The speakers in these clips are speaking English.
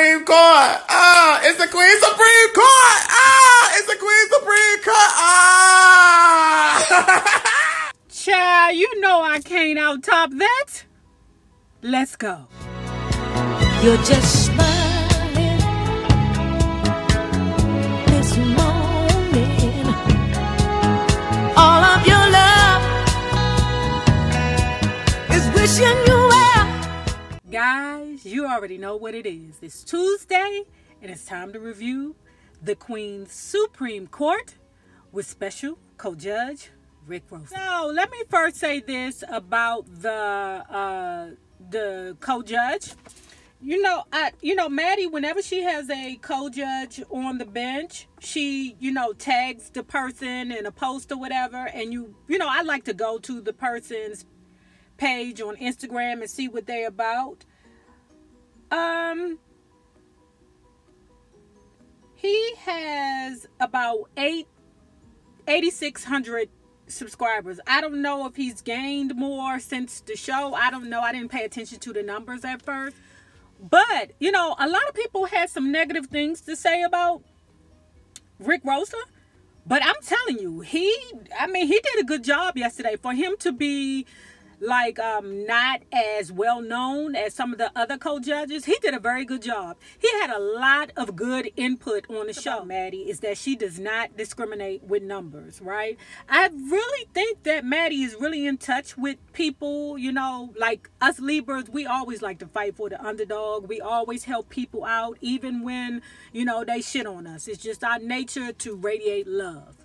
Supreme Court. It's the Queen Supreme Court. It's the Queen Supreme Court. Child, you know I can't out-top that. Let's go. You're just smiling this morning. All of your love is wishing you well. Guys, you already know what it is. It's Tuesday, and it's time to review the Queen's Supreme Court with special co-judge Rick Rosa. So let me first say this about the co-judge. You know, Maddie, whenever she has a co-judge on the bench, she, tags the person in a post or whatever. And I like to go to the person's page on Instagram and see what they're about. He has about 8,600 subscribers. I don't know if he's gained more since the show. I don't know. I didn't pay attention to the numbers at first. But, a lot of people had some negative things to say about Rick Rosa. But I'm telling you, he did a good job yesterday. For him to be not as well known as some of the other co-judges, he did a very good job. He had a lot of good input on the show. Maddie is that she does not discriminate with numbers, right? I really think that Maddie is really in touch with people, like us Libras. We always like to fight for the underdog. We always help people out, even when, they shit on us. It's just our nature to radiate love.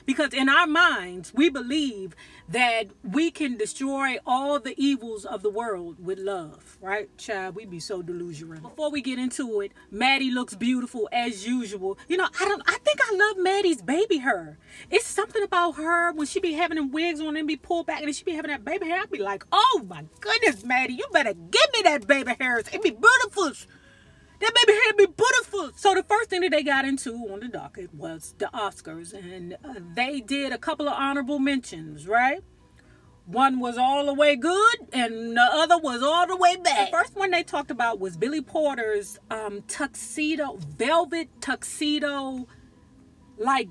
Because in our minds, we believe that we can destroy all the evils of the world with love, right? Child, we be so delusional. Before we get into it, Maddie looks beautiful as usual. I think I love Maddie's baby hair. It's something about her when she be having them wigs on and be pulled back and then she be having that baby hair. I be like, oh my goodness, Maddie, you better give me that baby hair. It be beautiful. That baby hair be beautiful. So the first thing that they got into on the docket was the Oscars. And they did a couple of honorable mentions, right? One was all the way good and the other was all the way bad. The first one they talked about was Billy Porter's tuxedo, velvet tuxedo. I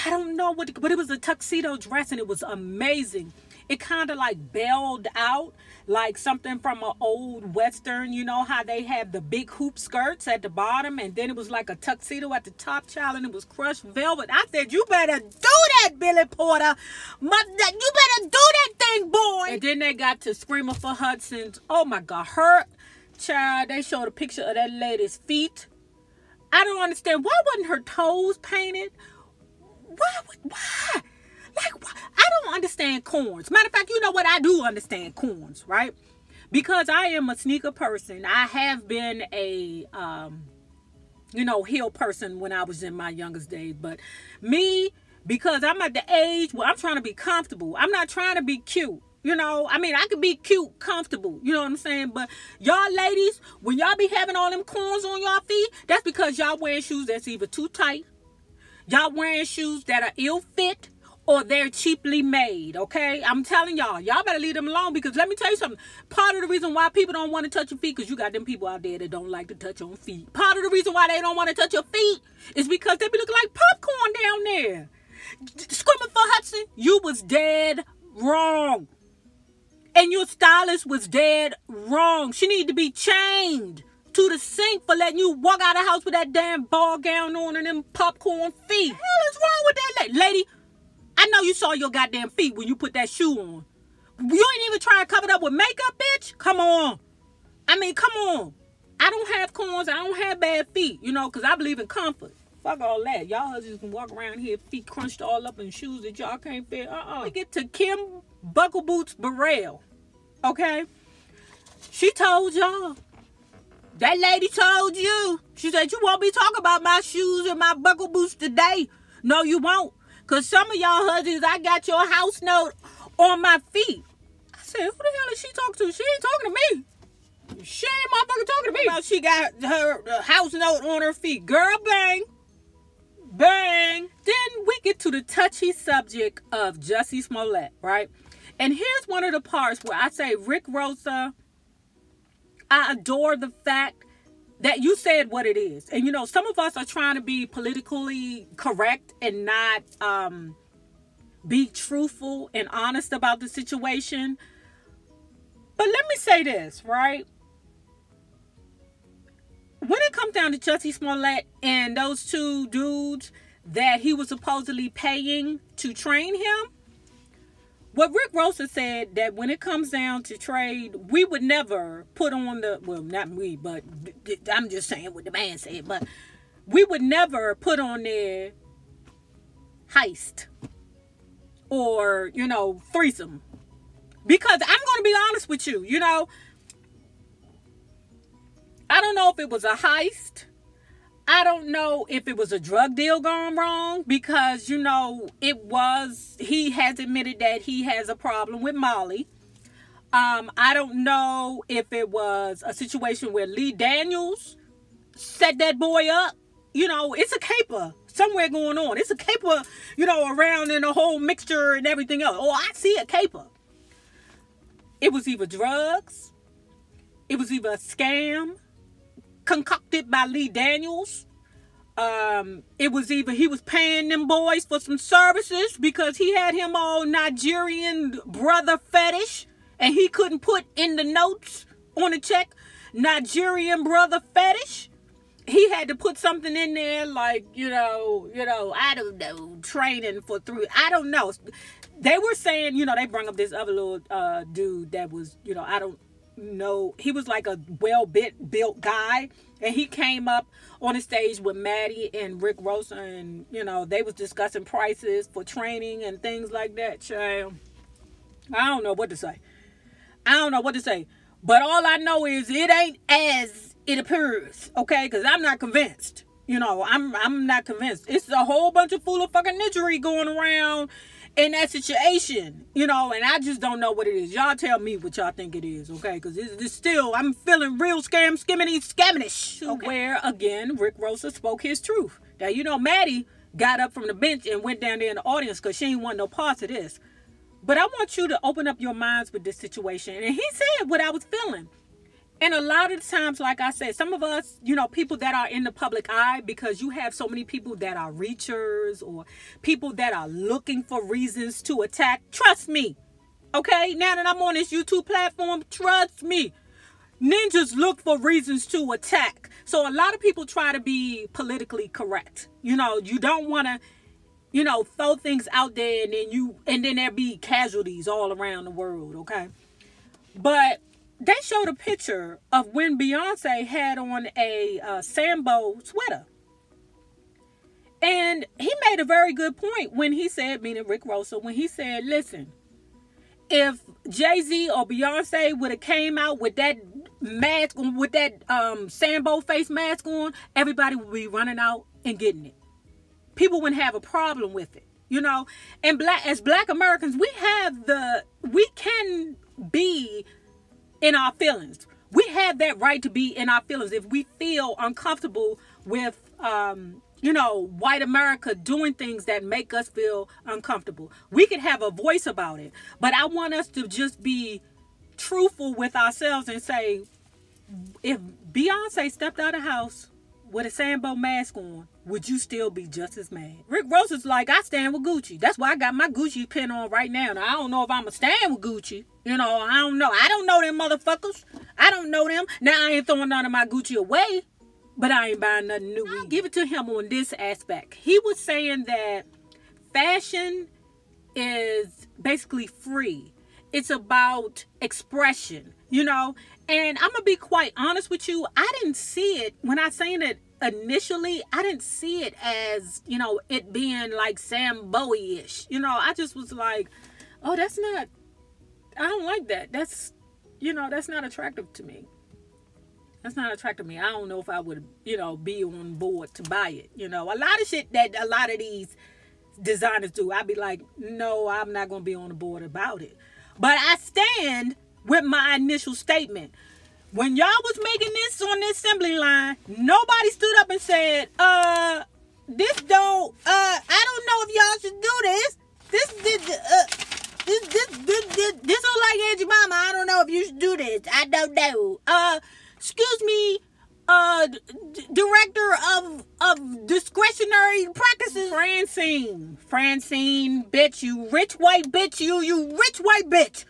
don't know but it was a tuxedo dress and it was amazing. It kind of bailed out like something from an old Western. You know how they have the big hoop skirts at the bottom and then it was like a tuxedo at the top, child, and it was crushed velvet. I said, you better do that, Billy Porter. You better do that thing, boy. And then they got to Screamer for Hudson's. Oh my God, her child, they showed a picture of that lady's feet. I don't understand. Why wasn't her toes painted? Why? I don't understand corns. Matter of fact, you know what? I do understand corns, right? Because I am a sneaker person. I have been a, heel person when I was in my youngest days. But me, because I'm at the age where I'm trying to be comfortable. I'm not trying to be cute. I could be cute, comfortable. You know what I'm saying? But y'all ladies, when y'all be having all them corns on y'all feet, that's because y'all wearing shoes that's either too tight. Y'all wearing shoes that are ill fit. Or they're cheaply made, okay? I'm telling y'all better leave them alone because let me tell you something. Part of the reason why people don't want to touch your feet, because you got them people out there that don't like to touch on feet. Part of the reason why they don't want to touch your feet is because they be looking like popcorn down there. Screaming for Hudson, you was dead wrong. And your stylist was dead wrong. She need to be chained to the sink for letting you walk out of the house with that damn ball gown on and them popcorn feet. What the hell is wrong with that lady? I know you saw your goddamn feet when you put that shoe on. You ain't even trying to cover it up with makeup, bitch? Come on. Come on. I don't have corns. I don't have bad feet, because I believe in comfort. Fuck all that. Y'all just can walk around here, feet crunched all up in shoes that y'all can't fit. We get to Kim Buckle Boots Burrell, okay? She told y'all. That lady told you. She said, you won't be talking about my shoes and my buckle boots today. No, you won't. Because some of y'all husbands, I got your house note on my feet. I said, who the hell is she talking to? She ain't talking to me. She ain't motherfucking talking to me. She got her house note on her feet. Girl, bang. Bang. Then we get to the touchy subject of Jussie Smollett, right? And here's one of the parts where I say, Rick Rosa, I adore the fact that you said what it is. And, you know, some of us are trying to be politically correct and not be truthful and honest about the situation. But let me say this, right? When it comes down to Jussie Smollett and those two dudes that he was supposedly paying to train him, what Rick Rosa said, that when it comes down to trade, we would never put on the, well, not we, but I'm just saying what the man said, but we would never put on their heist or, you know, threesome. Because I'm going to be honest with you, you know, I don't know if it was a heist. I don't know if it was a drug deal gone wrong, because, you know, he has admitted that he has a problem with Molly. I don't know if it was a situation where Lee Daniels set that boy up. You know, it's a caper somewhere going on. It's a caper, you know, around in a whole mixture and everything else. Oh, I see a caper. It was either drugs. It was either a scam concocted by Lee Daniels. It was either he was paying them boys for some services because he had him all Nigerian brother fetish, and he couldn't put in the notes on the check Nigerian brother fetish. He had to put something in there like, you know, I don't know, training for 3. I don't know. They were saying, you know, they bring up this other little dude that was, you know, I don't know. He was like a well-built guy, and he came up on the stage with Maddie and Rick Rosa, and, you know, they was discussing prices for training and things like that. Child, I don't know what to say. But all I know is it ain't as it appears, okay? Because I'm not convinced. You know, I'm not convinced. It's a whole bunch of full of fucking nitchery going around in that situation, you know, and I just don't know what it is. Y'all tell me what y'all think it is, okay? Because it's still, I'm feeling real scamminish, okay? Where, again, Rick Rosa spoke his truth. Now, you know, Maddie got up from the bench and went down there in the audience because she ain't want no parts of this. But I want you to open up your minds with this situation. And he said what I was feeling. And a lot of the times, like I said, some of us, you know, people that are in the public eye, because you have so many people that are reachers or people that are looking for reasons to attack. Trust me. Okay? Now that I'm on this YouTube platform, trust me. Ninjas look for reasons to attack. So a lot of people try to be politically correct. You know, you don't want to, you know, throw things out there and then there be casualties all around the world. Okay? But they showed a picture of when Beyonce had on a Sambo sweater. And he made a very good point when he said, meaning Rick Rosa, when he said, listen, if Jay-Z or Beyonce would have came out with that mask on, with that Sambo face mask on, everybody would be running out and getting it. People wouldn't have a problem with it, you know. And as black Americans, we can be in our feelings. We have that right to be in our feelings if we feel uncomfortable with, you know, white America doing things that make us feel uncomfortable. We can have a voice about it. But I want us to just be truthful with ourselves and say, if Beyonce stepped out of the house with a Sambo mask on, would you still be just as mad? Rick Rosa's like, I stand with Gucci. That's why I got my Gucci pin on right now. Now, I don't know if I'm going to stand with Gucci. You know, I don't know. I don't know them motherfuckers. I don't know them. Now, I ain't throwing none of my Gucci away, but I ain't buying nothing new. I'll give it to him on this aspect. He was saying that fashion is basically free. It's about expression, you know. And I'm going to be quite honest with you. I didn't see it, when I saying it initially, I didn't see it as, you know, it being like Sam Bowie-ish. You know, I just was like, oh, that's not, I don't like that. That's, you know, that's not attractive to me. That's not attractive to me. I don't know if I would, you know, be on board to buy it. You know, a lot of shit that a lot of these designers do, I'd be like, no, I'm not going to be on the board about it. But I stand with my initial statement. When y'all was making this on the assembly line, nobody stood up and said, this don't, I don't know if y'all should do this. This don't like Aunt Jemima. I don't know if you should do this. I don't know. Excuse me, director of discretionary practices. Francine, bitch, you rich white bitch, you rich white bitch.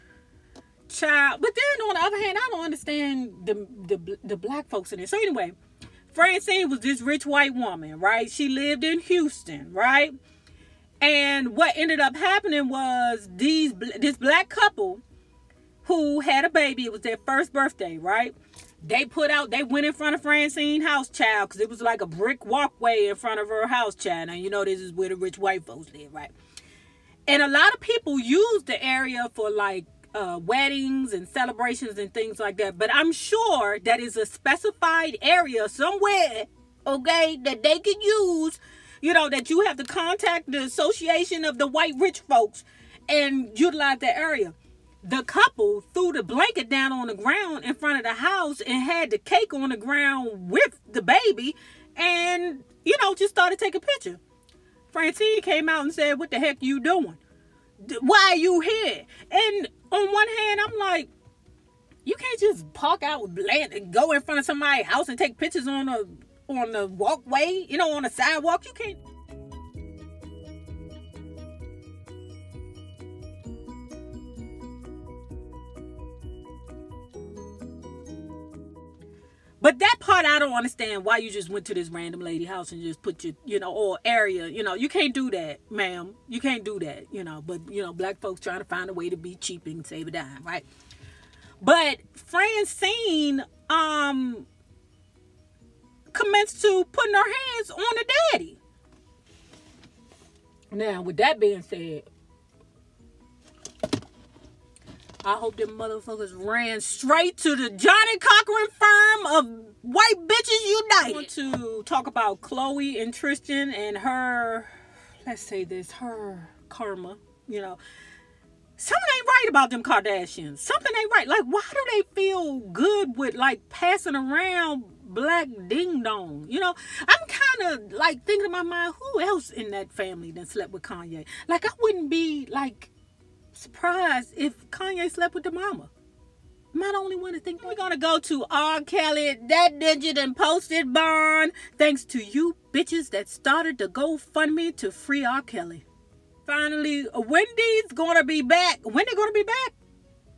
Child. But then on the other hand, I don't understand the black folks in it. So anyway, Francine was this rich white woman, right? She lived in Houston, right? And what ended up happening was this black couple who had a baby. It was their first birthday, right? They went in front of Francine's house, child, because it was like a brick walkway in front of her house, child. Now, you know this is where the rich white folks live, right? And a lot of people use the area for like weddings and celebrations and things like that. But I'm sure that is a specified area somewhere, okay, that they could use, you know, that you have to contact the Association of the White Rich Folks and utilize that area. The couple threw the blanket down on the ground in front of the house and had the cake on the ground with the baby and, you know, just started taking a picture. Francine came out and said, "What the heck you doing? Why are you here?" And on one hand, I'm like, you can't just park out with land and go in front of somebody's house and take pictures on the walkway, you know, on the sidewalk. You can't. But that part, I don't understand why you just went to this random lady house and just put your, you know, or area, you know, you can't do that, ma'am. You can't do that, you know, but, you know, black folks trying to find a way to be cheap and save a dime, right? But Francine, commenced to putting her hands on the daddy. Now, with that being said, I hope them motherfuckers ran straight to the Johnny Cochran firm of White Bitches United. I want to talk about Chloe and Tristan and her, let's say this, her karma, you know. Something ain't right about them Kardashians. Something ain't right. Like, why do they feel good with, like, passing around black ding dong? You know, I'm kind of, like, thinking in my mind, who else in that family that slept with Kanye? Like, I wouldn't be, like, surprised if Kanye slept with the mama. Am I the only one to think that? We're going to go to R. Kelly, that digit and posted bond. Thanks to you bitches that started the GoFundMe to free R. Kelly. Finally, Wendy's going to be back. When they going to be back?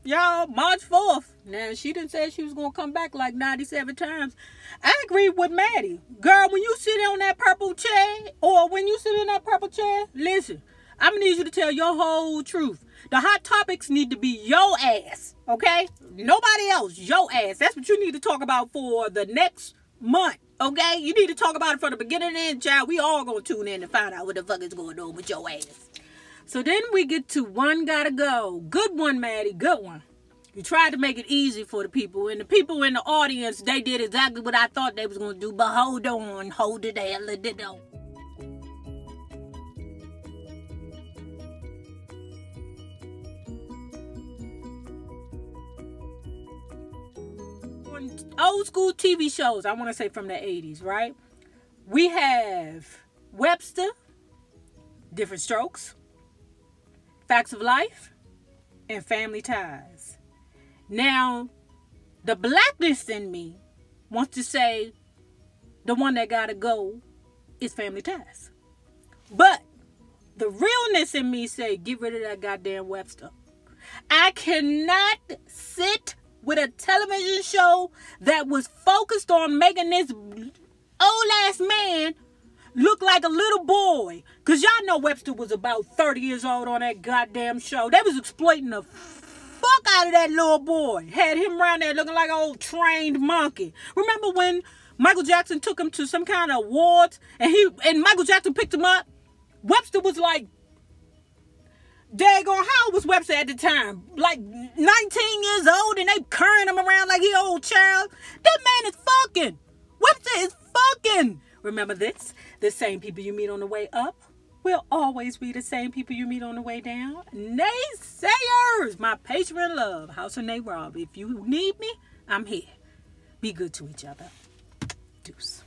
Y'all, March 4th. Now, she done said she was going to come back like 97 times. I agree with Maddie. Girl, when you sit on that purple chair, or when you sit in that purple chair, listen, I'm going to need you to tell your whole truth. The hot topics need to be your ass, okay? Nobody else, your ass. That's what you need to talk about for the next month, okay? You need to talk about it from the beginning and end, child. We all gonna tune in to find out what the fuck is going on with your ass. So then we get to One Gotta Go. Good one, Maddie, good one. You tried to make it easy for the people, and the people in the audience, they did exactly what I thought they was gonna do, but hold on, hold it there, let it go. Old school TV shows, I want to say from the 80s, right? We have Webster, Different Strokes, Facts of Life, and Family Ties. Now, the blackness in me wants to say the one that gotta go is Family Ties. But the realness in me say get rid of that goddamn Webster. I cannot sit with a television show that was focused on making this old ass man look like a little boy. Because y'all know Webster was about 30 years old on that goddamn show. They was exploiting the fuck out of that little boy. Had him around there looking like an old trained monkey. Remember when Michael Jackson took him to some kind of awards and Michael Jackson picked him up? Webster was like, daggone, how was Webster at the time? Like 19 years old and they carrying him around like he old child? That man is fucking. Webster is fucking. Remember this? The same people you meet on the way up will always be the same people you meet on the way down. Naysayers, my patron love, House of Nay Rob. If you need me, I'm here. Be good to each other. Deuce.